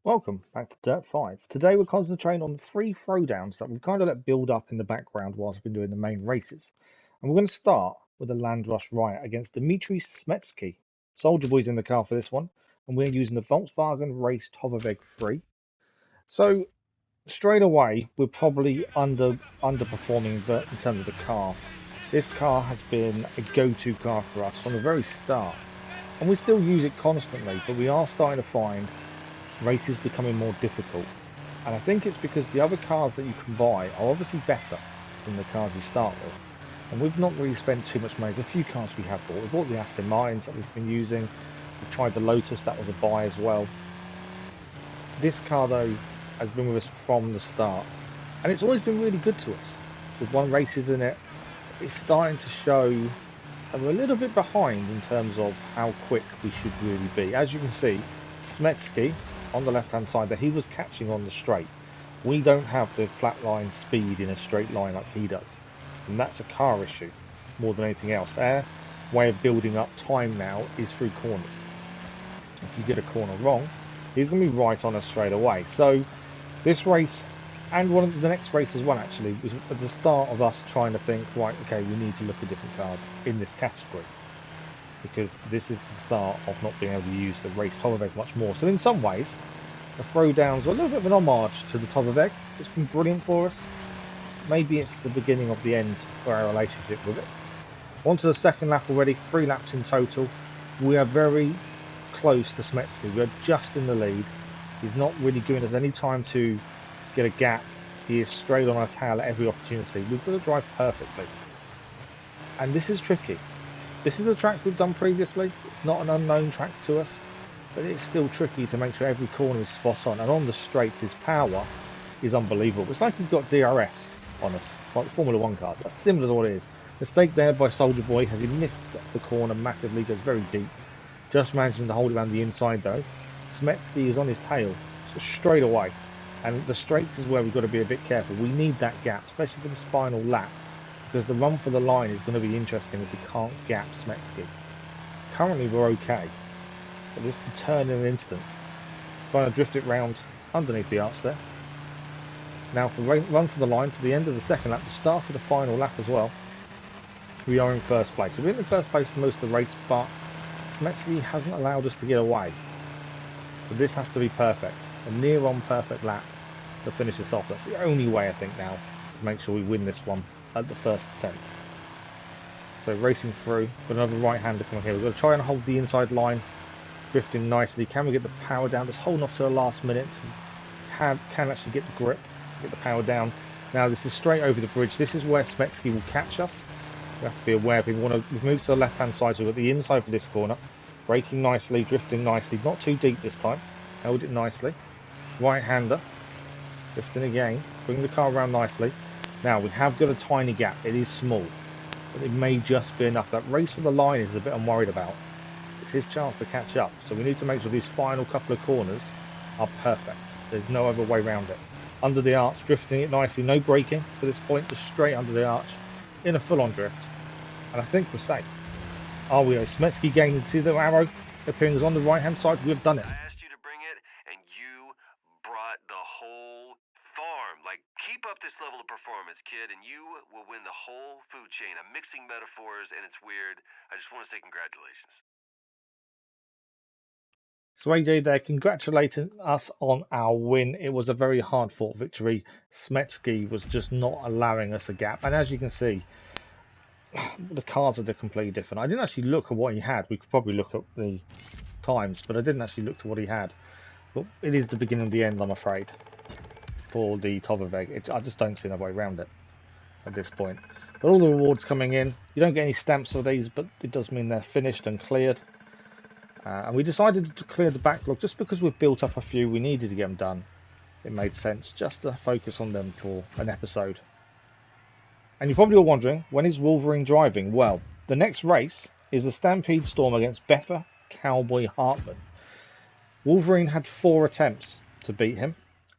Welcome back to Dirt 5. Today we're concentrating on 3 throwdowns that we've kind of let build up in the background whilst we've been doing the main races. And we're going to start with A LandRush Riot against Dimitri Smetsky. Soldier Boy's in the car for this one, and we're using the Volkswagen Race Tovareg 3. So straight away we're probably underperforming in terms of the car. This car has been a go-to car for us from the very start. And we still use it constantly, but we are starting to find races becoming more difficult, and I think it's because the other cars that you can buy are obviously better than the cars you start with, and we've not really spent too much money. There's a few cars we have bought. We've bought the Aston Martins that we've been using. We've tried the Lotus, that was a buy as well. This car though has been with us from the start, and it's always been really good to us. We've won races in it. It's starting to show that we're a little bit behind in terms of how quick we should really be. As you can see, Smetsky on the left hand side there, he was catching on the straight. We don't have the flat line speed in a straight line like he does, and that's a car issue more than anything else. Our way of building up time now is through corners. If you get a corner wrong, he's going to be right on us straight away. So this race and one of the next race as well actually was at the start of us trying to think, right, okay, we need to look at different cars in this category, because this is the start of not being able to use the race Tovareg much more. So in some ways, the throwdowns are a little bit of an homage to the Tovareg. It's been brilliant for us. Maybe it's the beginning of the end for our relationship with it. On to the second lap already, 3 laps in total. We are very close to Smetsky. We're just in the lead. He's not really giving us any time to get a gap. He is straight on our tail at every opportunity. We've got to drive perfectly. And this is tricky. This is a track we've done previously. It's not an unknown track to us, but it's still tricky to make sure every corner is spot on. And on the straights, his power is unbelievable. It's like he's got DRS on us, like Formula 1 cars. That's similar to what it is. Mistake there by Soldier Boy. Has he missed the corner massively, goes very deep. Just managing to hold it around the inside though. Smetsky is on his tail, so straight away. And the straights is where we've got to be a bit careful. We need that gap, especially for this final lap, because the run for the line is going to be interesting if we can't gap Smetsky. Currently we're okay, but this can turn in an instant. Trying to drift it round underneath the arch there. Now for run for the line to the end of the second lap, the start of the final lap as well. We are in first place. So we're in first place for most of the race, but Smetsky hasn't allowed us to get away. So this has to be perfect. A near on perfect lap to finish this off. That's the only way I think now to make sure we win this one at the first attempt. So racing through, got another right-hander coming here. We've got to try and hold the inside line, drifting nicely. Can we get the power down? Just holding off to the last minute to can actually get the grip, get the power down. Now this is straight over the bridge. This is where Smetsky will catch us. We have to be aware of him. We've moved to the left-hand side, so we've got the inside for this corner. Braking nicely, drifting nicely. Not too deep this time. Held it nicely. Right-hander. Drifting again. Bring the car around nicely. Now we have got a tiny gap. It is small, but it may just be enough. That race for the line is the bit I'm worried about. It's his chance to catch up. So we need to make sure these final couple of corners are perfect. There's no other way around it. Under the arch, drifting it nicely. No braking for this point. Just straight under the arch. In a full-on drift. And I think we're safe. Are we? Smetsky gaining, see the arrow appearing on the right hand side. We've done it. I asked you to bring it and you brought the whole farm. Like, keep up this level of performance, kid, and you will win the whole food chain. I'm mixing metaphors and it's weird. I just want to say congratulations. So AJ there congratulating us on our win. It was a very hard fought victory. Smetsky was just not allowing us a gap, and as you can see, the cars are completely different. I didn't actually look at what he had. We could probably look at the times, but I didn't actually look to what he had. But it is the beginning of the end, I'm afraid, for the Tovareg. I just don't see no way around it at this point. But all the rewards coming in. You don't get any stamps for these, but it does mean they're finished and cleared. And we decided to clear the backlog just because we've built up a few. We needed to get them done. It made sense just to focus on them for an episode. And you're probably all wondering, when is Wolverine driving? Well, the next race is the Stampede Storm against Beffo, Cowboy, Hartmann. Wolverine had 4 attempts to beat him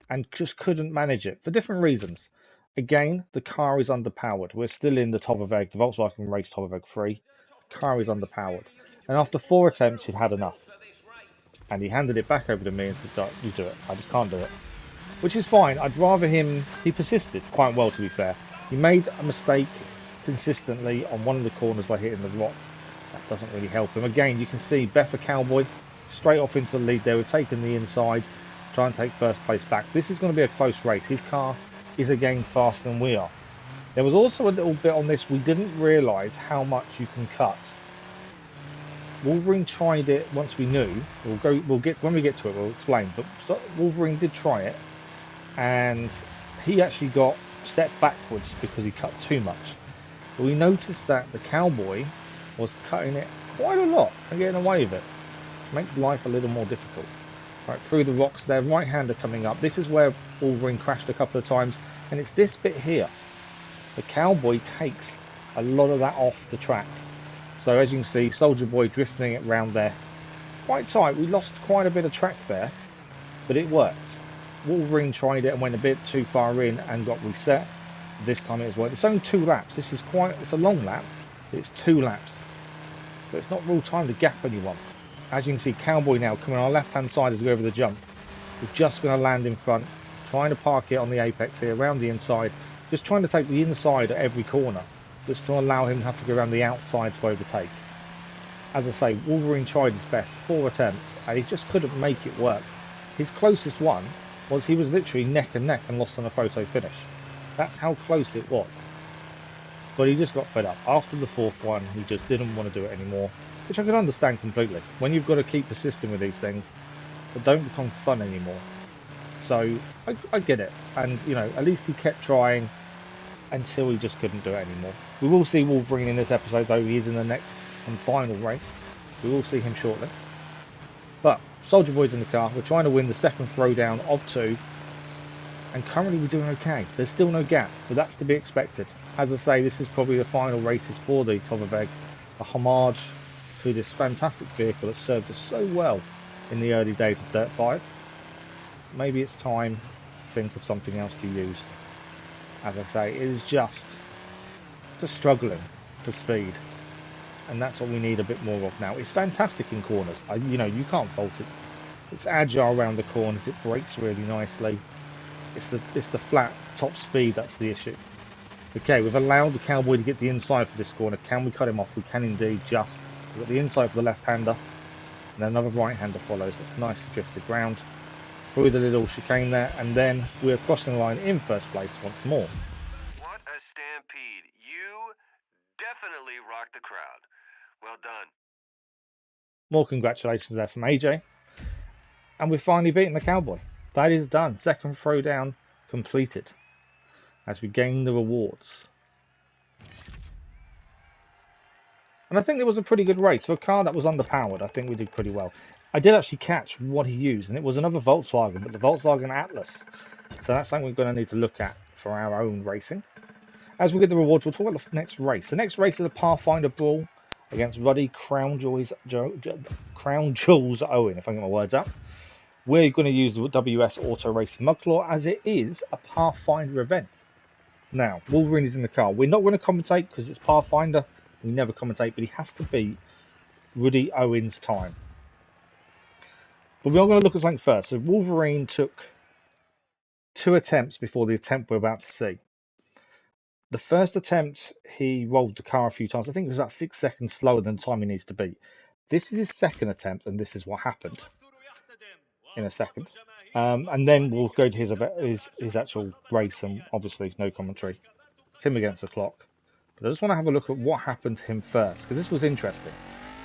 and just couldn't manage it for different reasons. Again, the car is underpowered. We're still in the Tovareg, the Volkswagen Race Tovareg 3. Car is underpowered. And after 4 attempts, he'd had enough. And he handed it back over to me and said, you do it. I just can't do it. Which is fine. I'd rather him... He persisted quite well, to be fair. He made a mistake consistently on one of the corners by hitting the rock. That doesn't really help him. Again, you can see Beffo Cowboy straight off into the lead there. We've taken the inside, try and take first place back. This is going to be a close race. His car is again faster than we are. There was also a little bit on this. We didn't realise how much you can cut. Wolverine tried it once we knew. We'll get when we get to it. We'll explain. But Wolverine did try it, and he actually got set backwards because he cut too much. But we noticed that the Cowboy was cutting it quite a lot and getting away with it. Makes life a little more difficult. Right through the rocks there, right-hander coming up. This is where Wolverine crashed a couple of times, and it's this bit here. The Cowboy takes a lot of that off the track. So as you can see, Soldier Boy drifting it round there. Quite tight. We lost quite a bit of track there, but it worked. Wolverine tried it and went a bit too far in and got reset. This time it was worked. It's only 2 laps. It's a long lap, but it's 2 laps. So it's not real time to gap anyone. As you can see, Cowboy now coming on our left-hand side as we go over the jump. We're just going to land in front, trying to park it on the apex here, around the inside. Just trying to take the inside at every corner, just to allow him to have to go around the outside to overtake. As I say, Wolverine tried his best, 4 attempts, and he just couldn't make it work. His closest one was he was literally neck and neck and lost on a photo finish. That's how close it was. But he just got fed up. After the 4th one, he just didn't want to do it anymore, which I can understand completely. When you've got to keep persisting with these things, they don't become fun anymore. So I get it, and you know, at least he kept trying until he just couldn't do it anymore. We will see Wolverine in this episode, though he is in the next and final race. We will see him shortly. But Soldier Boy's in the car. We're trying to win the second throwdown of 2, and currently we're doing okay. There's still no gap, but that's to be expected. As I say, this is probably the final races for the Tovareg, a homage to this fantastic vehicle that served us so well in the early days of Dirt 5. Maybe it's time to think of something else to use. As I say, it is just struggling for speed, and that's what we need a bit more of now. It's fantastic in corners. You know, you can't fault it. It's agile around the corners. It brakes really nicely. It's the flat top speed that's the issue. Okay, we've allowed the Cowboy to get the inside for this corner. Can we cut him off? We can indeed. We've got the inside for the left-hander, and then another right-hander follows. That's nicely drifted round through the little chicane there, and then we're crossing the line in first place once more. What a stampede. You definitely rocked the crowd. Well done. More congratulations there from AJ. And we've finally beaten the Cowboy. That is done. Second throwdown completed. As we gain the rewards. And I think it was a pretty good race. For a car that was underpowered, I think we did pretty well. I did actually catch what he used, and it was another Volkswagen, but the Volkswagen Atlas. So that's something we're going to need to look at for our own racing. As we get the rewards, we'll talk about the next race. The next race is a Path Finder Brawl against Rudy Crown Jewels Owen, if I get my words out. We're going to use the WS Auto Racing Mudclaw as it is a Pathfinder event. Now, Wolverine is in the car. We're not going to commentate because it's Pathfinder. We never commentate, but he has to beat Rudy Owen's time. But we are going to look at something first. So Wolverine took 2 attempts before the attempt we're about to see. The first attempt, he rolled the car a few times. I think it was about 6 seconds slower than the time he needs to beat. This is his second attempt, and this is what happened in a second. And then we'll go to his actual race, and obviously no commentary. It's him against the clock. But I just want to have a look at what happened to him first, because this was interesting.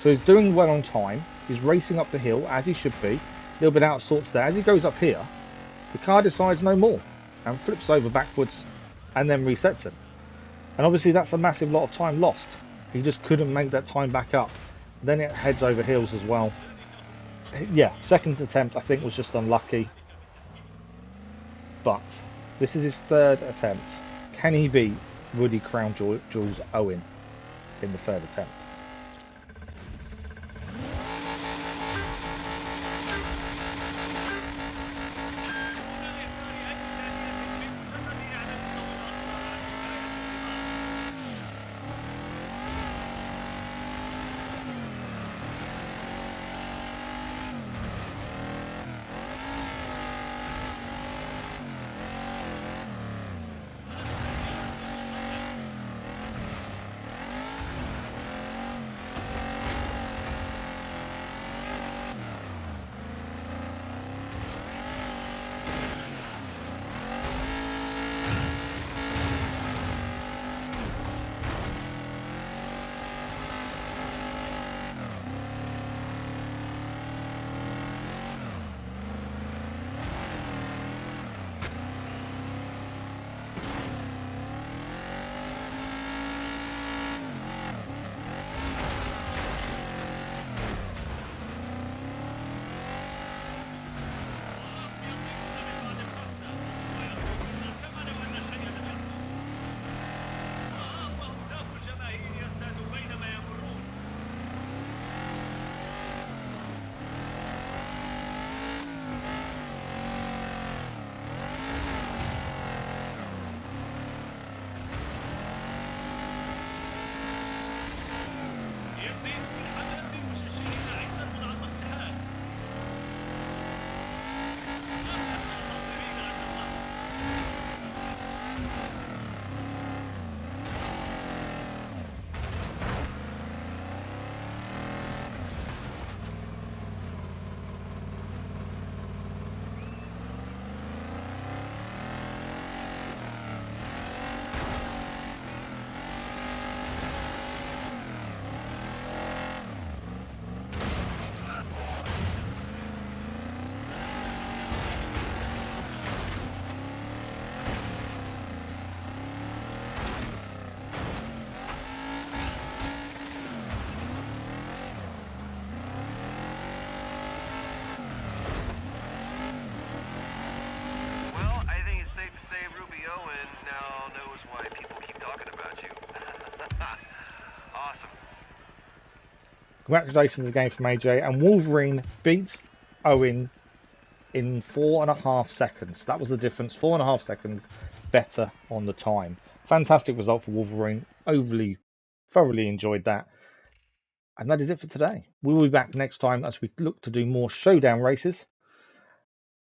So he's doing well on time. He's racing up the hill, as he should be. A little bit out of sorts there. As he goes up here, the car decides no more and flips over backwards and then resets him. And obviously that's a massive lot of time lost. He just couldn't make that time back up. Then it heads over hills as well. Yeah, second attempt I think was just unlucky. But this is his 3rd attempt. Can he beat Rudy Crown Jewels Owen in the 3rd attempt? Owen now knows why people keep talking about you. Awesome. Congratulations again from AJ. And Wolverine beats Owen in 4.5 seconds. That was the difference. 4.5 seconds better on the time. Fantastic result for Wolverine. Thoroughly enjoyed that. And that is it for today. We will be back next time as we look to do more showdown races.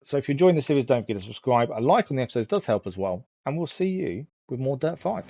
So if you're enjoying the series, don't forget to subscribe. A like on the episodes does help as well. And we'll see you with more Dirt 5.